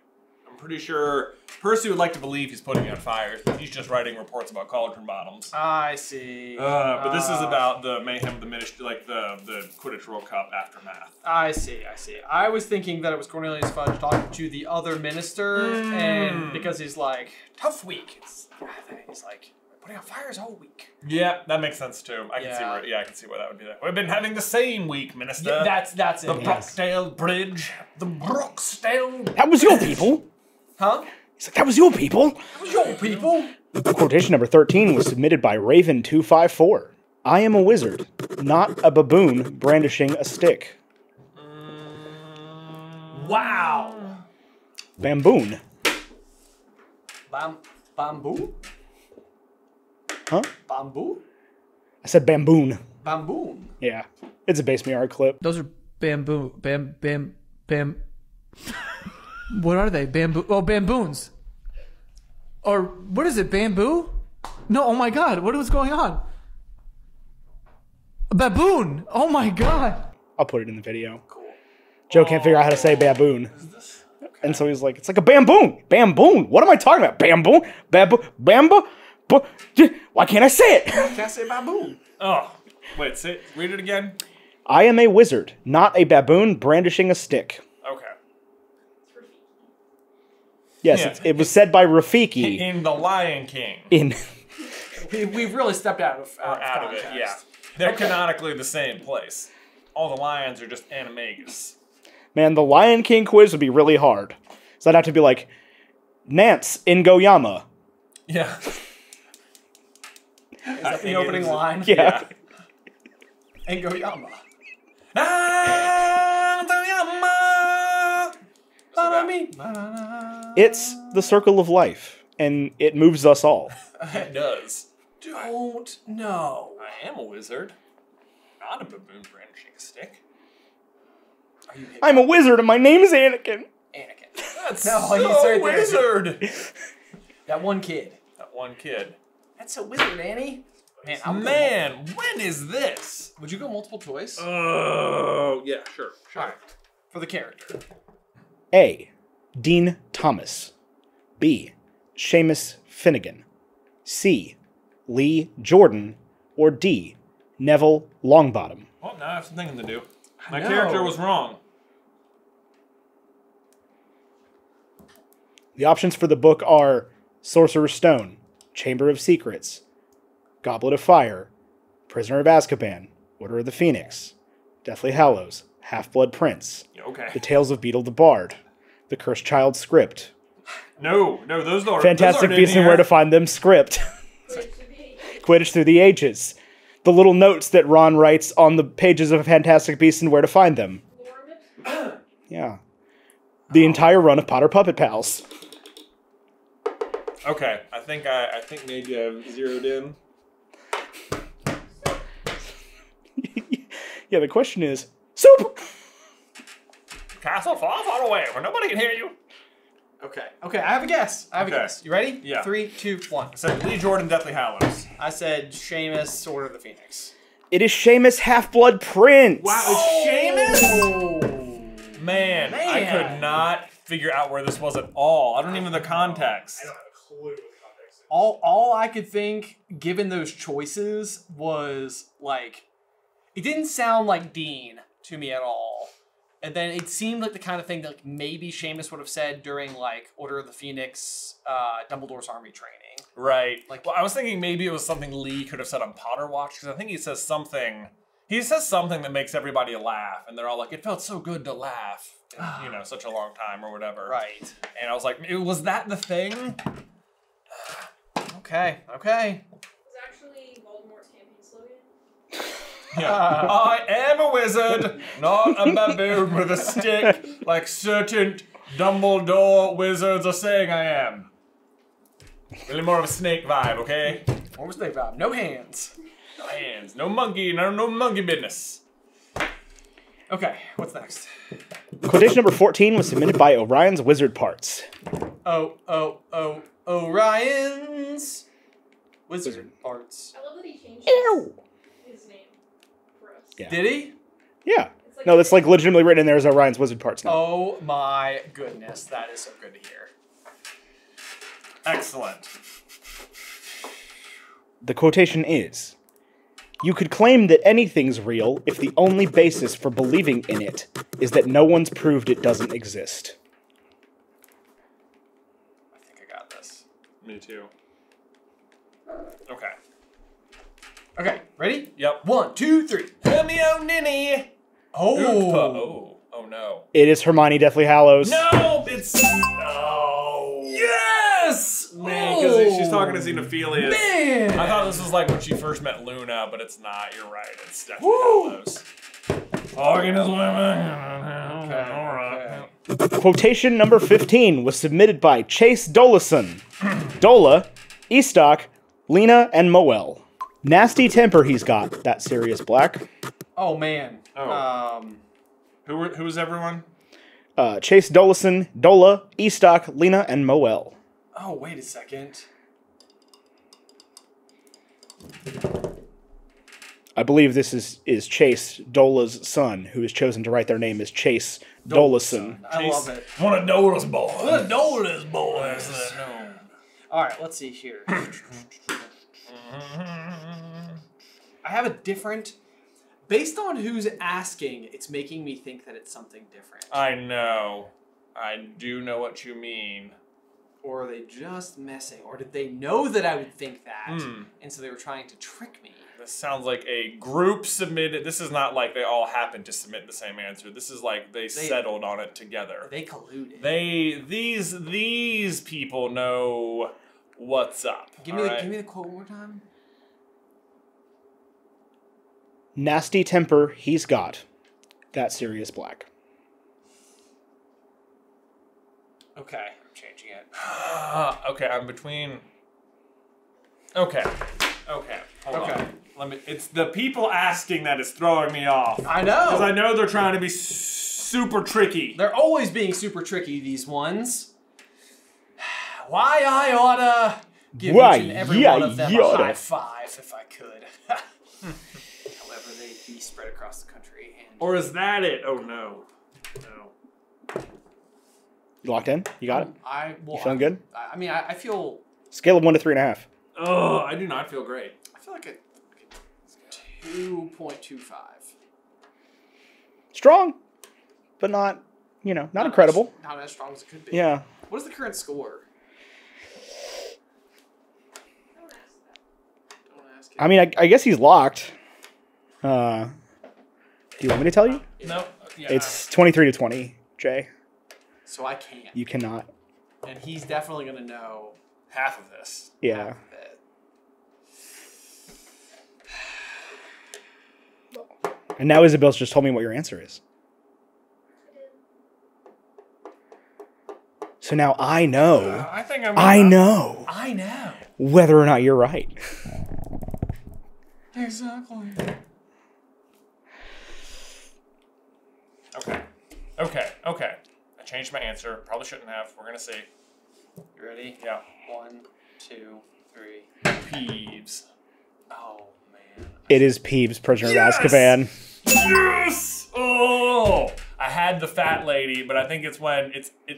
Speaker 2: I'm pretty sure Percy would like to believe he's putting out fires, but he's just writing reports about cauldron bottoms.
Speaker 1: I see.
Speaker 2: But this is about the mayhem, the Quidditch World Cup aftermath.
Speaker 1: I see. I was thinking that it was Cornelius Fudge talking to the other minister, and because he's like, tough week. He's like, putting out fires all week.
Speaker 2: Yeah, that makes sense too. I can see why that would be there. We've been having the same week, Minister.
Speaker 1: Yeah, that's it.
Speaker 2: The Brookdale Bridge. The Brooksdale.
Speaker 3: That was your people.
Speaker 1: Huh?
Speaker 3: He's like, that was your people.
Speaker 1: That was your people.
Speaker 3: Quotation number 13 was submitted by Raven254. I am a wizard, not a baboon brandishing a stick.
Speaker 1: Wow.
Speaker 3: Bamboon.
Speaker 1: Bamboo?
Speaker 3: Huh?
Speaker 1: Bamboo?
Speaker 3: I said bamboon.
Speaker 1: Bamboon.
Speaker 3: Yeah. It's a Base Me Art clip.
Speaker 12: Those are bamboo. What are they? Bamboo. Oh, bamboons. Or what is it? Bamboo? No. Oh my God. What was going on? A baboon. Oh my God.
Speaker 3: I'll put it in the video. Cool. Joe can't figure out how to say baboon. Okay. And so he's like, it's like a bamboon. Bamboon. What am I talking about? Bamboon? Bamboo? Why can't I say it?
Speaker 1: Can't say baboon.
Speaker 2: Oh, wait, read it again.
Speaker 3: I am a wizard, not a baboon brandishing a stick. Yes,
Speaker 2: Yeah.
Speaker 3: it was said by Rafiki.
Speaker 2: In The Lion King.
Speaker 1: We've really stepped out of
Speaker 2: it, yeah. They're canonically the same place. All the lions are just animagus.
Speaker 3: Man, the Lion King quiz would be really hard. So I'd have to be like, Nance in Goyama.
Speaker 2: Yeah.
Speaker 1: Is that the opening line?
Speaker 3: Yeah.
Speaker 1: And Goyama.
Speaker 3: It's the circle of life, and it moves us all.
Speaker 2: It does.
Speaker 1: Don't know.
Speaker 2: I am a wizard. Not a baboon brandishing a stick.
Speaker 3: I'm a wizard, and my name is Anakin.
Speaker 2: That's
Speaker 1: No,
Speaker 2: so
Speaker 1: he's right there.
Speaker 2: wizard.
Speaker 1: That one kid.
Speaker 2: That one kid.
Speaker 1: That's a wizard, Annie.
Speaker 2: Man, when is this?
Speaker 1: Would you go multiple choice?
Speaker 2: Oh, yeah, sure.
Speaker 1: All right. For the character.
Speaker 3: A. Dean Thomas. B. Seamus Finnegan. C. Lee Jordan. Or D. Neville Longbottom.
Speaker 2: Well, now I have some thinking to do. My
Speaker 1: know.
Speaker 2: character was wrong.
Speaker 3: The options for the book are Sorcerer's Stone, Chamber of Secrets, Goblet of Fire, Prisoner of Azkaban, Order of the Phoenix, Deathly Hallows, Half-Blood Prince,
Speaker 2: Okay.
Speaker 3: The Tales of Beetle the Bard, The Cursed Child Script,
Speaker 2: No, those are
Speaker 3: Fantastic
Speaker 2: those
Speaker 3: Beasts and Where to Find Them Script, Quidditch Through the Ages, the little notes that Ron writes on the pages of Fantastic Beasts and Where to Find Them. Yeah. The entire run of Potter Puppet Pals.
Speaker 2: Okay, I think maybe I've zeroed in.
Speaker 3: Yeah, the question is, soup!
Speaker 2: Castle far, far away where nobody can hear you.
Speaker 1: Okay. Okay, I have a guess. You ready?
Speaker 2: Yeah.
Speaker 1: 3, 2, 1.
Speaker 2: I said Lee Jordan, Deathly Hallows.
Speaker 1: I said Seamus, Order of the Phoenix.
Speaker 3: It is Seamus Half-Blood Prince!
Speaker 2: Wow, it's Seamus? Man, I could not figure out where this was at all. I don't even know the context. I don't have a clue what the context is.
Speaker 1: All I could think, given those choices, was like, it didn't sound like Dean to me at all. And then it seemed like the kind of thing that like maybe Seamus would have said during like Order of the Phoenix, Dumbledore's army training.
Speaker 2: Right. Like, well, I was thinking maybe it was something Lee could have said on Potter Watch, because I think he says something that makes everybody laugh, and they're all like, it felt so good to laugh in, such a long time or whatever.
Speaker 1: Right.
Speaker 2: And I was like, was that the thing?
Speaker 1: Okay.
Speaker 8: It was actually Voldemort's campaign slogan.
Speaker 2: Yeah. I am a wizard, not a baboon with a stick, like certain Dumbledore wizards are saying I am. Really more of a snake vibe, okay?
Speaker 1: More of a snake vibe. No hands.
Speaker 2: No hands. No monkey. No monkey business.
Speaker 1: Okay, what's next?
Speaker 3: Quotation number 14 was submitted by Orion's Wizard Parts.
Speaker 1: Orion's Wizard Parts.
Speaker 8: I love that he changed his name for us.
Speaker 3: Yeah.
Speaker 1: Did he?
Speaker 3: Yeah. No, that's like legitimately written in there as Orion's Wizard Parts now.
Speaker 1: Oh my goodness, that is so good to hear.
Speaker 2: Excellent.
Speaker 3: The quotation is, you could claim that anything's real if the only basis for believing in it is that no one's proved it doesn't exist.
Speaker 1: I think I got this.
Speaker 2: Me too. Okay.
Speaker 1: Okay, ready?
Speaker 2: Yep.
Speaker 1: 1, 2, 3.
Speaker 2: Hermio Ninny. Oh no.
Speaker 3: It is Hermione Deathly Hallows.
Speaker 2: No, it's... Oh. Yes! Man, because she's talking to Xenophilius.
Speaker 1: Man!
Speaker 2: I thought this was like when she first met Luna, but it's not. You're right. It's Deathly Hallows. Talking as women. Okay, all right.
Speaker 3: Quotation number 15 was submitted by Chase Dolison, Dola, ESTOCK, Lina, and Moel. Nasty temper he's got, that Sirius Black.
Speaker 1: Oh man.
Speaker 2: Oh. Who was everyone?
Speaker 3: Chase Dolison, Dola, ESTOCK, Lina, and Moel.
Speaker 1: Oh, wait a second.
Speaker 3: I believe this is Chase, Dola's son, who has chosen to write their name as Chase Dolison.
Speaker 1: I love it.
Speaker 2: One of Dola's boys.
Speaker 1: One of Dola's boys. All right, let's see here. I have a different... Based on who's asking, it's making me think that it's something different.
Speaker 2: I know. I do know what you mean.
Speaker 1: Or are they just messing? Or did they know that I would think that? And so they were trying to trick me.
Speaker 2: This sounds like a group submitted. This is not like they all happened to submit the same answer. This is like they settled on it together.
Speaker 1: They colluded.
Speaker 2: These people know what's up.
Speaker 1: Give me the quote one more time.
Speaker 3: Nasty temper he's got. That Sirius Black.
Speaker 1: Okay, I'm changing it.
Speaker 2: Okay, I'm between. Okay. Hold on. It's the people asking that is throwing me off.
Speaker 1: I know.
Speaker 2: Because I know they're trying to be super tricky.
Speaker 1: They're always being super tricky, these ones. Why I oughta give each and every one of them a high five if I could. However, they'd be spread across the country.
Speaker 2: Or is that it? Oh no.
Speaker 3: You locked in? You got it? You feeling good?
Speaker 1: I mean, I feel...
Speaker 3: Scale of 1 to 3.5.
Speaker 2: Oh, I do not feel great.
Speaker 1: I feel like a 2.25.
Speaker 3: Strong, but not, not incredible.
Speaker 1: Not as strong as it could be.
Speaker 3: Yeah.
Speaker 1: What is the current score? Don't ask him.
Speaker 3: I mean, I guess he's locked. Do you want me to tell you?
Speaker 2: No. Yeah.
Speaker 3: It's 23 to 20, Jay.
Speaker 1: So I can't.
Speaker 3: You cannot.
Speaker 1: And he's definitely going to know
Speaker 2: half of this.
Speaker 3: Yeah.
Speaker 1: Half of it.
Speaker 3: And now Isabel's just told me what your answer is. So now I know. I know whether or not you're right.
Speaker 1: Exactly.
Speaker 2: Okay. I changed my answer. Probably shouldn't have. We're gonna see.
Speaker 1: You ready?
Speaker 2: Yeah.
Speaker 1: 1, 2, 3.
Speaker 2: Peeves.
Speaker 1: Oh man.
Speaker 3: It is Peeves, Prisoner of Azkaban.
Speaker 2: Yes! Oh! I had the fat lady, but I think it's when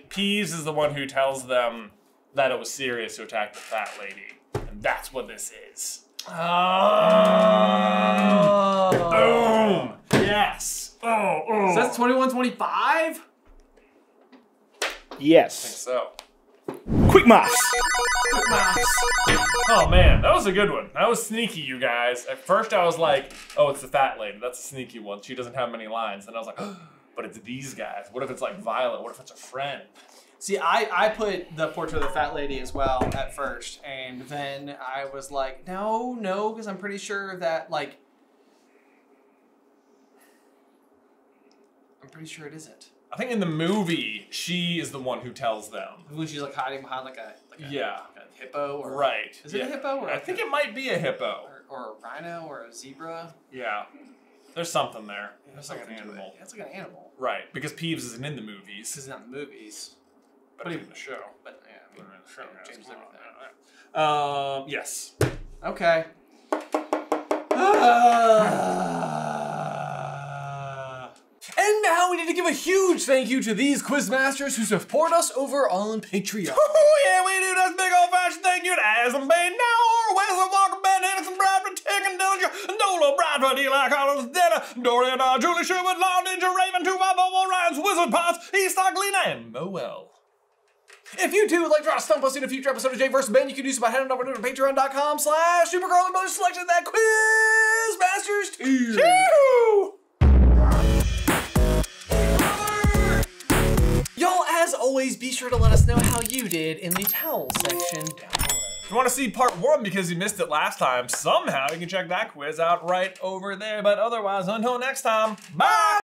Speaker 2: Peeves is the one who tells them that it was serious to attack the fat lady. And that's what this is. Oh! Boom! Yes! Oh!
Speaker 1: So that's 21-25?
Speaker 3: Yes.
Speaker 2: I think so.
Speaker 3: Quick maths.
Speaker 2: Oh man, that was a good one. That was sneaky, you guys. At first I was like, oh, it's the fat lady. That's a sneaky one. She doesn't have many lines. And I was like, oh, but it's these guys. What if it's like Violet? What if it's a friend?
Speaker 1: See, I put the portrait of the fat lady as well at first. And then I was like, no, because I'm pretty sure that, like... I'm pretty sure it isn't.
Speaker 2: I think in the movie, she is the one who tells them.
Speaker 1: When she's like hiding behind like a hippo or
Speaker 2: right.
Speaker 1: Is it a hippo? Or
Speaker 2: I think it might be a hippo.
Speaker 1: Or a rhino or a zebra.
Speaker 2: Yeah. There's something there. There's like an animal.
Speaker 1: It's like an animal.
Speaker 2: Right, because Peeves isn't in the movies.
Speaker 1: This is not in the movies.
Speaker 2: But even in the show.
Speaker 1: But yeah, I mean,
Speaker 2: the show
Speaker 1: changes
Speaker 2: everything. Yes.
Speaker 1: Okay. And now we need to give a huge thank you to these quizmasters who support us over on Patreon.
Speaker 2: Oh yeah, we do. That's big old fashioned thank you to Aislin, Nour, Wesley, Walker, Henderson, Bradferd, Teghan, Denlinger, Dola, Bradferd, Eli, Denna, Dorian, Julie, Sherwood, LawNinja, Raven, 2 Orions, Wizard Pots, ESTOCK, Lina, and Moel. If you too would like to try to stump us in a future episode of Jay vs. Ben, you can do so by heading over to patreon.com/SuperCarlinBrothers, selecting that Quizmasters tier. Y'all, as always, be sure to let us know how you did in the towel section down below. If you want to see part 1 because you missed it last time, somehow you can check that quiz out right over there. But otherwise, until next time, bye!